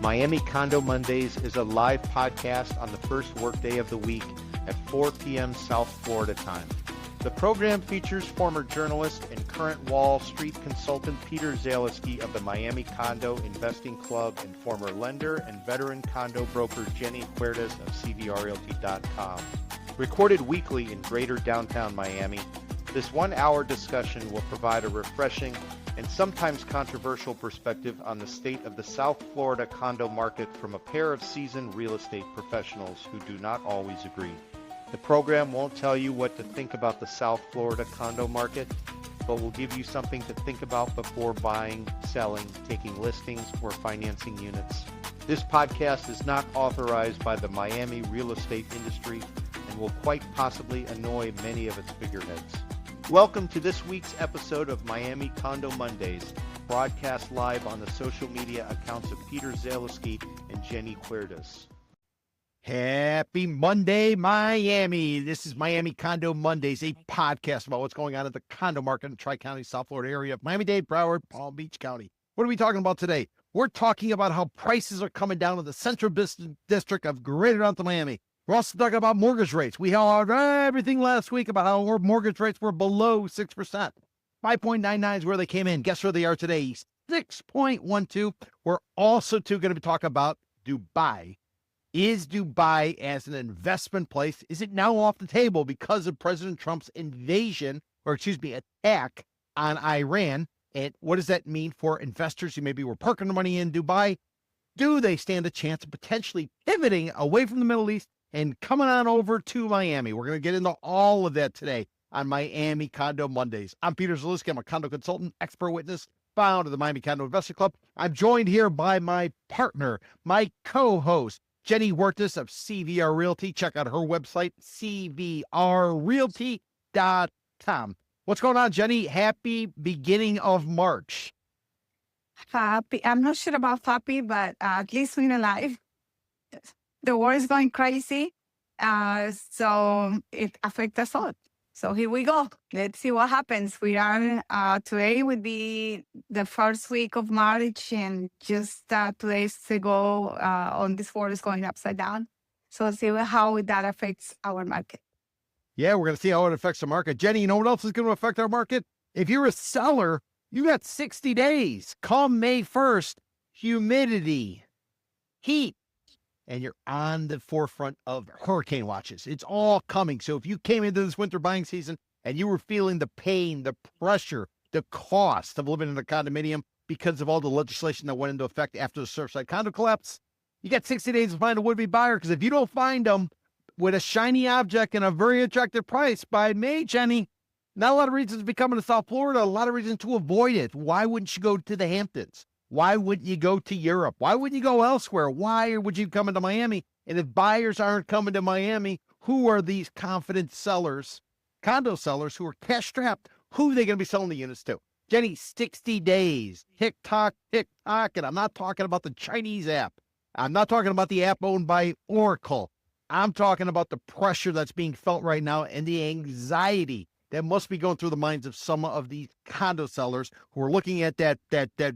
Miami Condo Mondays is a live podcast on the first workday of the week at 4 p.m. South Florida time. The program features former journalist and current Wall Street consultant Peter Zaleski of the Miami Condo Investing Club and former lender and veteran condo broker Jenny Huertas of CVRRealty.com. Recorded weekly in greater downtown Miami, this 1-hour discussion will provide a refreshing and sometimes controversial perspective on the state of the South Florida condo market from a pair of seasoned real estate professionals who do not always agree. The program won't tell you what to think about the South Florida condo market, but will give you something to think about before buying, selling, taking listings, or financing units. This podcast is not authorized by the Miami real estate industry and will quite possibly annoy many of its figureheads. Welcome to this week's episode of Miami Condo Mondays, broadcast live on the social media accounts of Peter Zaleski and Jenny Huertas. Happy Monday, Miami. This is Miami Condo Mondays, a podcast about what's going on in the condo market in the Tri-County, South Florida area of Miami-Dade, Broward, Palm Beach County. What are we talking about today? We're talking about how prices are coming down in the Central Business District of Greater Downtown Miami. We're also talking about mortgage rates. We heard everything last week about how our mortgage rates were below 6%. 5.99 is where they came in. Guess where they are today? 6.12. We're also going to be talking about Dubai. Is Dubai as an investment place, is it now off the table because of President Trump's attack on Iran? And what does that mean for investors who maybe were parking their money in Dubai? Do they stand a chance of potentially pivoting away from the Middle East and coming on over to Miami? We're going to get into all of that today on Miami Condo Mondays. I'm Peter Zaleski. I'm a condo consultant, expert witness, founder of the Miami Condo Investor Club. I'm joined here by my partner, my co-host, Jenny Huertas of CVR Realty. Check out her website, cvrrealty.com. What's going on, Jenny? Happy beginning of March. Happy. I'm not sure about happy, but at least we're alive. The world is going crazy, so it affects us all. So here we go. Let's see what happens. We are, today would be the first week of March, and just 2 days ago, on this world is going upside down. So let's see how that affects our market. Yeah, we're going to see how it affects the market. Jenny, you know what else is going to affect our market? If you're a seller, you got 60 days. Come May 1st, humidity, heat, and you're on the forefront of hurricane watches. It's all coming. So if you came into this winter buying season and you were feeling the pain, the pressure, the cost of living in a condominium because of all the legislation that went into effect after the Surfside condo collapse, you got 60 days to find a would-be buyer, because if you don't find them with a shiny object and a very attractive price by May, Jenny, not a lot of reasons to be coming to South Florida, a lot of reasons to avoid it. Why wouldn't you go to the Hamptons? Why wouldn't you go to Europe? Why wouldn't you go elsewhere? Why would you come into Miami? And if buyers aren't coming to Miami, who are these confident sellers, condo sellers who are cash strapped? Who are they going to be selling the units to? Jenny, 60 days, tick-tock, tick-tock. And I'm not talking about the Chinese app. I'm not talking about the app owned by Oracle. I'm talking about the pressure that's being felt right now and the anxiety that must be going through the minds of some of these condo sellers who are looking at that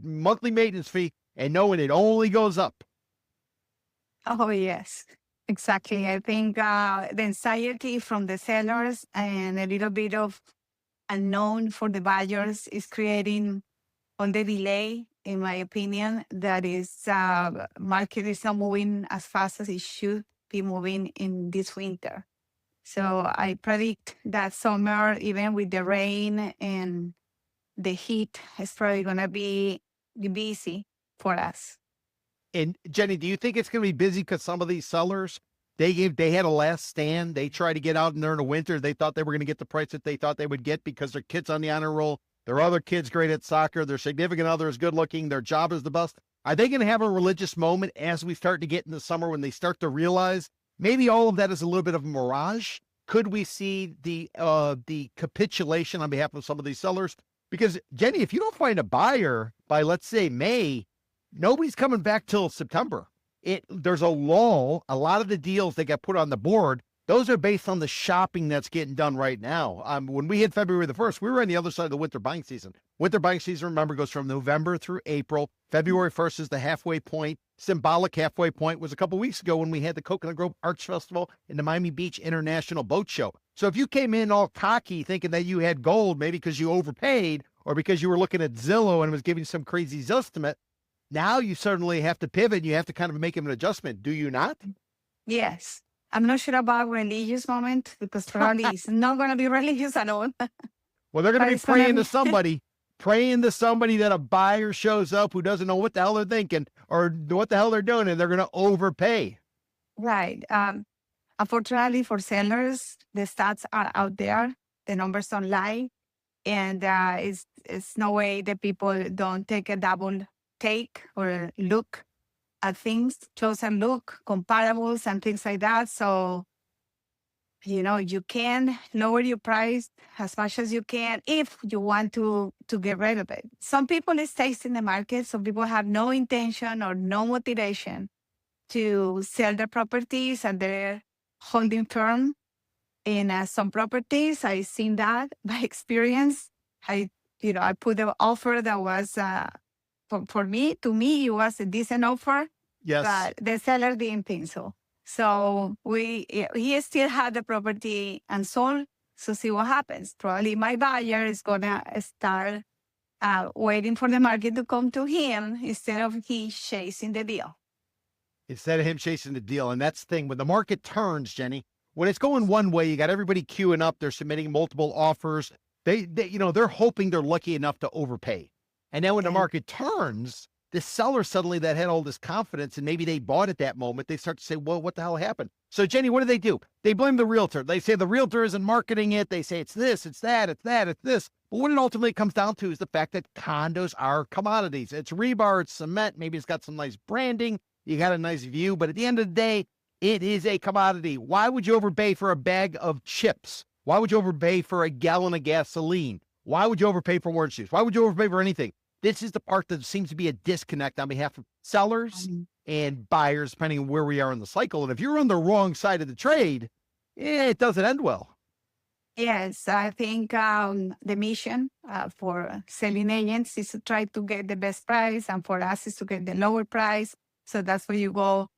monthly maintenance fee and knowing it only goes up. Oh, yes, exactly. I think the anxiety from the sellers and a little bit of unknown for the buyers is creating on the delay, in my opinion, that is market is not moving as fast as it should be moving in this winter. So I predict that summer, even with the rain and the heat, is probably going to be busy for us. And Jenny, do you think it's going to be busy because some of these sellers, they had a last stand. They tried to get out in there in the winter. They thought they were going to get the price that they thought they would get because their kid's on the honor roll. Their other kid's great at soccer. Their significant other is good looking. Their job is the best. Are they going to have a religious moment as we start to get in the summer when they start to realize maybe all of that is a little bit of a mirage? Could we see the capitulation on behalf of some of these sellers? Because, Jenny, if you don't find a buyer by, let's say, May, nobody's coming back till September. There's a lull. A lot of the deals that got put on the board, those are based on the shopping that's getting done right now. When we hit February the 1st, we were on the other side of the winter buying season. Winter buying season, remember, goes from November through April. February 1st is the halfway point. Symbolic halfway point was a couple weeks ago when we had the Coconut Grove Arts Festival and the Miami Beach International Boat Show. So if you came in all cocky thinking that you had gold, maybe because you overpaid or because you were looking at Zillow and was giving some crazy estimate, now you certainly have to pivot. You have to kind of make an adjustment. Do you not? Yes. I'm not sure about religious moment because probably it's not going to be religious at all. Well, they're going to be It's gonna praying to be- somebody, praying to somebody that a buyer shows up who doesn't know what the hell they're thinking or what the hell they're doing, and they're going to overpay. Right. Unfortunately for sellers, the stats are out there. The numbers don't lie. And it's no way that people don't take a double take or look at things, closer look, comparables and things like that. So, you can lower your price as much as you can if you want to get rid of it. Some people stay in the market. Some people have no intention or no motivation to sell their properties and they're holding firm in some properties. I've seen that by experience. I put an offer that was to me, it was a decent offer, Yes. but the seller didn't think so. So he still had the property unsold. So see what happens. Probably my buyer is gonna start waiting for the market to come to him instead of he chasing the deal. Instead of him chasing the deal. And that's the thing. When the market turns, Jenny, when it's going one way, you got everybody queuing up. They're submitting multiple offers. They're hoping they're lucky enough to overpay. And then when the Yeah. market turns, the seller suddenly that had all this confidence and maybe they bought at that moment, they start to say, well, what the hell happened? So Jenny, what do? They blame the realtor. They say the realtor isn't marketing it. They say it's this, it's that, it's that, it's this. But what it ultimately comes down to is the fact that condos are commodities. It's rebar, it's cement. Maybe it's got some nice branding. You got a nice view, but at the end of the day, it is a commodity. Why would you overpay for a bag of chips? Why would you overpay for a gallon of gasoline? Why would you overpay for orange juice? Why would you overpay for anything? This is the part that seems to be a disconnect on behalf of sellers and buyers, depending on where we are in the cycle. And if you're on the wrong side of the trade, it doesn't end well. Yes, I think the mission for selling agents is to try to get the best price, and for us is to get the lower price. So that's where you go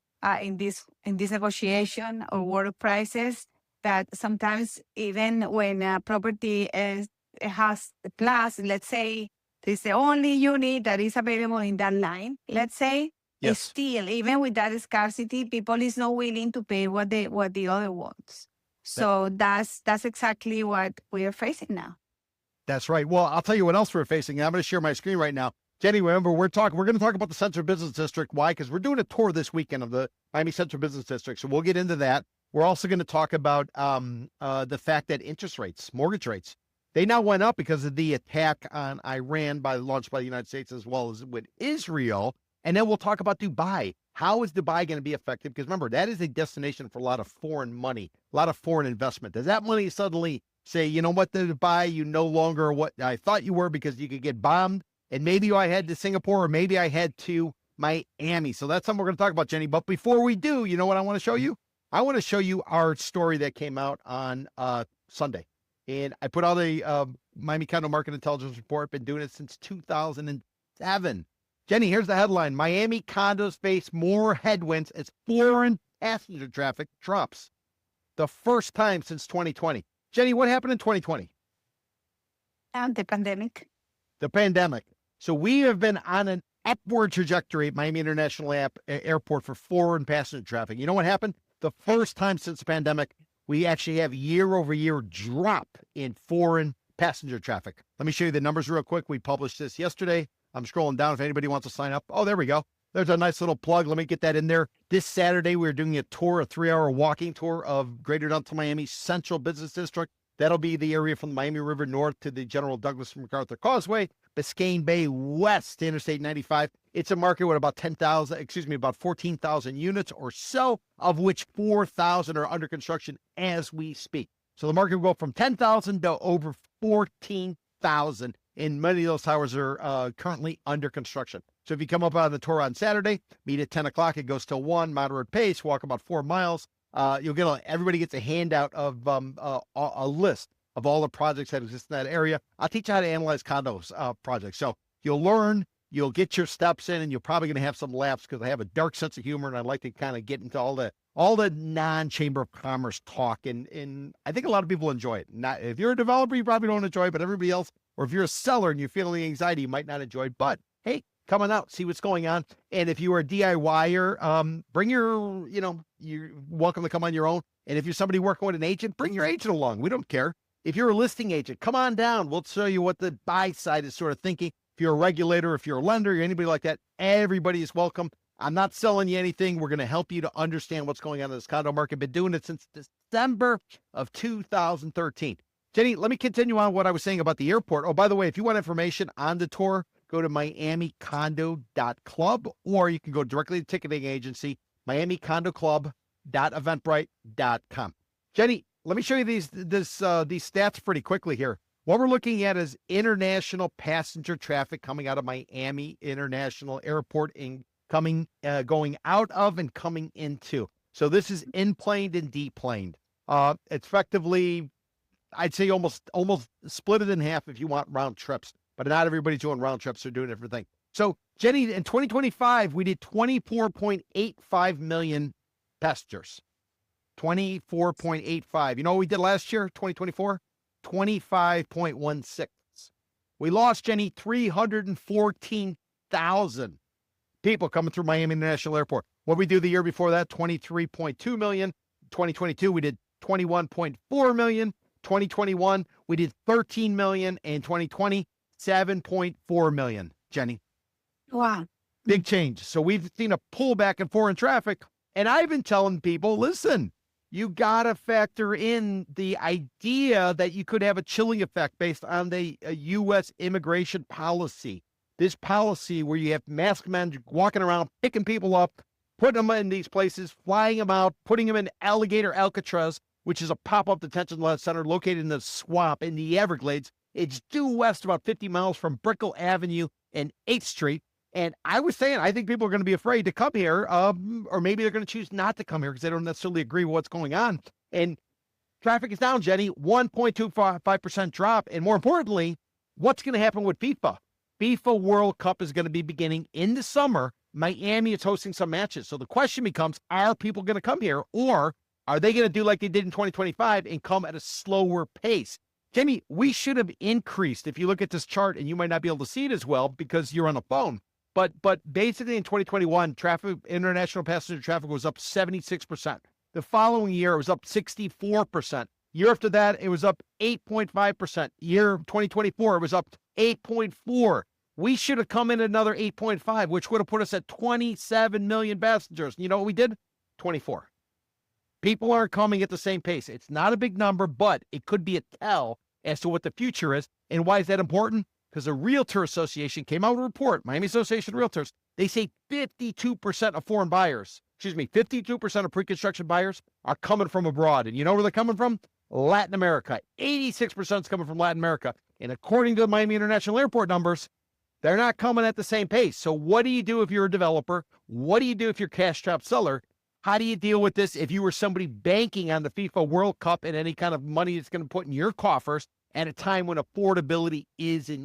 in this negotiation or war of prices. That sometimes even when a property has the plus, let's say it's the only unit that is available in that line, let's say, Yes. still even with that scarcity, people is not willing to pay what the other wants. So that's exactly what we are facing now. That's right. Well, I'll tell you what else we're facing. I'm going to share my screen right now. Jenny, remember, we're going to talk about the Central Business District. Why? Because we're doing a tour this weekend of the Miami Central Business District. So we'll get into that. We're also going to talk about the fact that interest rates, mortgage rates, they now went up because of the attack on Iran launched by the United States as well as with Israel. And then we'll talk about Dubai. How is Dubai going to be effective? Because remember, that is a destination for a lot of foreign money, a lot of foreign investment. Does that money suddenly say, you know what, Dubai, you no longer are what I thought you were because you could get bombed? And maybe I head to Singapore or maybe I head to Miami. So that's something we're going to talk about, Jenny. But before we do, you know what I want to show you? I want to show you our story that came out on Sunday. And I put out a Miami Condo Market Intelligence Report. Been doing it since 2007. Jenny, here's the headline. Miami condos face more headwinds as foreign passenger traffic drops. The first time since 2020. Jenny, what happened in 2020? The pandemic. The pandemic. So we have been on an upward trajectory at Miami International Airport for foreign passenger traffic. You know what happened? The first time since the pandemic, we actually have year-over-year drop in foreign passenger traffic. Let me show you the numbers real quick. We published this yesterday. I'm scrolling down if anybody wants to sign up. Oh, there we go. There's a nice little plug. Let me get that in there. This Saturday, we're doing a tour, a 3-hour walking tour of Greater Downtown Miami Central Business District. That'll be the area from the Miami River North to the General Douglas MacArthur Causeway, Biscayne Bay West to Interstate 95. It's a market with about 14,000 units or so, of which 4,000 are under construction as we speak. So the market will go from 10,000 to over 14,000, and many of those towers are currently under construction. So if you come up on the tour on Saturday, meet at 10 o'clock, it goes till 1, moderate pace, walk about 4 miles. Everybody gets a handout of a list of all the projects that exist in that area. I'll teach you how to analyze condos projects. So you'll learn, you'll get your steps in, and you're probably going to have some laughs because I have a dark sense of humor, and I like to kind of get into all the non-chamber of commerce talk. And I think a lot of people enjoy it. Not if you're a developer, you probably don't enjoy it, but everybody else, or if you're a seller and you're feeling anxiety, you might not enjoy it. But hey, come on out, see what's going on. And if you are a DIYer, bring you're welcome to come on your own. And if you're somebody working with an agent, bring your agent along. We don't care. If you're a listing agent, come on down. We'll show you what the buy side is sort of thinking. If you're a regulator, if you're a lender, or anybody like that, everybody is welcome. I'm not selling you anything. We're going to help you to understand what's going on in this condo market. Been doing it since December of 2013. Jenny, let me continue on what I was saying about the airport. Oh, by the way, if you want information on the tour, go to miamicondo.club, or you can go directly to the ticketing agency, miamicondoclub.eventbrite.com. Jenny, let me show you these stats pretty quickly here. What we're looking at is international passenger traffic coming out of Miami International Airport and going out of and coming into. So this is in-planed and deplaned. It's effectively, I'd say almost split it in half if you want round trips, but not everybody's doing round trips. They're doing different things. So Jenny, in 2025, we did 24.85 million passengers. 24.85. You know what we did last year, 2024? 25.16. We lost, Jenny, 314,000 people coming through Miami International Airport. What we do the year before that, 23.2 million. 2022, we did 21.4 million. 2021, we did 13 million. And 2020, 7.4 million, Jenny. Wow. Big change. So we've seen a pullback in foreign traffic. And I've been telling people, listen, you got to factor in the idea that you could have a chilling effect based on the U.S. immigration policy. This policy where you have masked men walking around, picking people up, putting them in these places, flying them out, putting them in Alligator Alcatraz, which is a pop-up detention center located in the swamp in the Everglades. It's due west about 50 miles from Brickell Avenue and 8th Street. And I was saying, I think people are going to be afraid to come here, or maybe they're going to choose not to come here because they don't necessarily agree with what's going on. And traffic is down, Jenny, 1.25% drop. And more importantly, what's going to happen with FIFA? FIFA World Cup is going to be beginning in the summer. Miami is hosting some matches. So the question becomes, are people going to come here, or are they going to do like they did in 2025 and come at a slower pace? Jamie, we should have increased. If you look at this chart, and you might not be able to see it as well because you're on a phone, but basically in 2021, international passenger traffic was up 76%. The following year, it was up 64%. Year after that, it was up 8.5%. Year 2024, it was up 8.4%. We should have come in another 8.5%, which would have put us at 27 million passengers. You know what we did? 24. People aren't coming at the same pace. It's not a big number, but it could be a tell as to what the future is. And why is that important? Because the Realtor Association came out with a report, Miami Association of Realtors. They say 52% of foreign buyers, 52% of pre-construction buyers are coming from abroad. And you know where they're coming from? Latin America. 86% is coming from Latin America. And according to the Miami International Airport numbers, they're not coming at the same pace. So what do you do if you're a developer? What do you do if you're a cash-strapped seller? How do you deal with this if you were somebody banking on the FIFA World Cup and any kind of money it's going to put in your coffers at a time when affordability is an